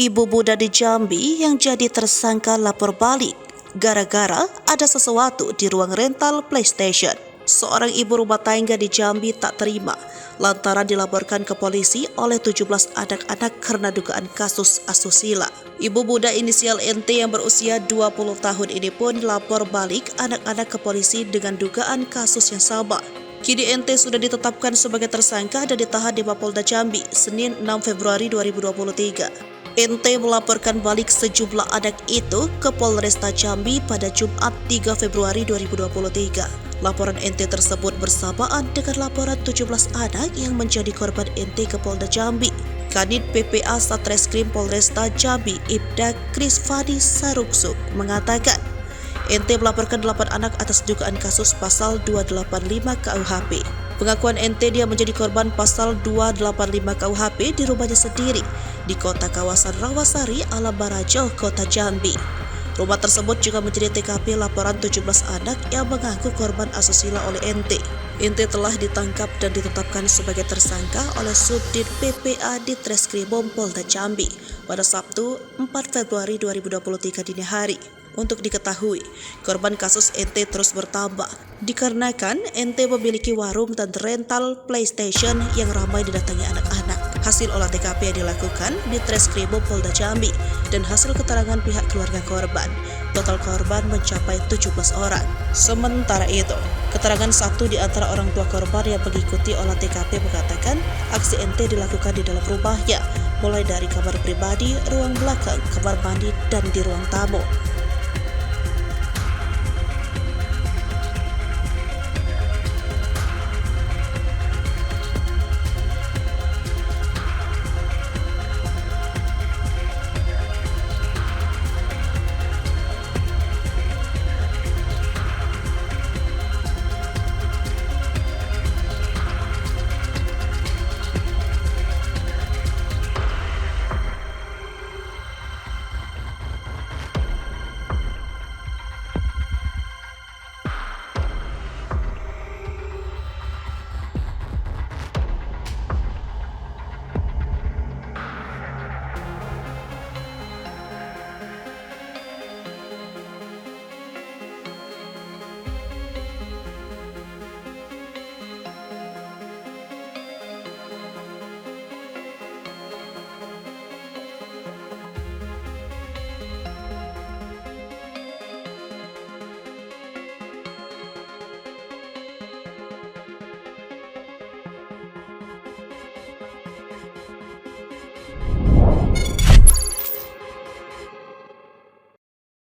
Ibu muda di Jambi yang jadi tersangka lapor balik gara-gara ada sesuatu di ruang rental PlayStation. Seorang ibu rumah tangga di Jambi tak terima lantaran dilaporkan ke polisi oleh 17 anak-anak karena dugaan kasus asusila. Ibu muda inisial NT yang berusia 20 tahun ini pun lapor balik anak-anak ke polisi dengan dugaan kasus yang sama. Kini NT sudah ditetapkan sebagai tersangka dan ditahan di Mapolda Jambi Senin 6 Februari 2023. NT melaporkan balik sejumlah anak itu ke Polresta Jambi pada Jumat 3 Februari 2023. Laporan NT tersebut bersamaan dengan laporan 17 anak yang menjadi korban NT ke Polda Jambi. Kanit PPA Satreskrim Polresta Jambi Ibda Krisfadi Saruksuk mengatakan NT melaporkan 8 anak atas dugaan kasus pasal 285 KUHP. Pengakuan NT dia menjadi korban pasal 285 KUHP di rumahnya sendiri di kota kawasan Rawasari, Alam Barajo, Kota Jambi. Rumah tersebut juga menjadi TKP laporan 17 anak yang mengaku korban asusila oleh NT. NT telah ditangkap dan ditetapkan sebagai tersangka oleh Subdit PPA di Treskrimum Polda Jambi pada Sabtu 4 Februari 2023 dini hari. Untuk diketahui, korban kasus NT terus bertambah dikarenakan NT memiliki warung dan rental PlayStation yang ramai didatangi anak-anak. Hasil olah TKP yang dilakukan di Treskrimum Polda Jambi dan hasil keterangan pihak keluarga korban, total korban mencapai 17 orang. Sementara itu, keterangan satu di antara orang tua korban yang mengikuti olah TKP mengatakan aksi NT dilakukan di dalam rumahnya, mulai dari kamar pribadi, ruang belakang, kamar mandi, dan di ruang tamu.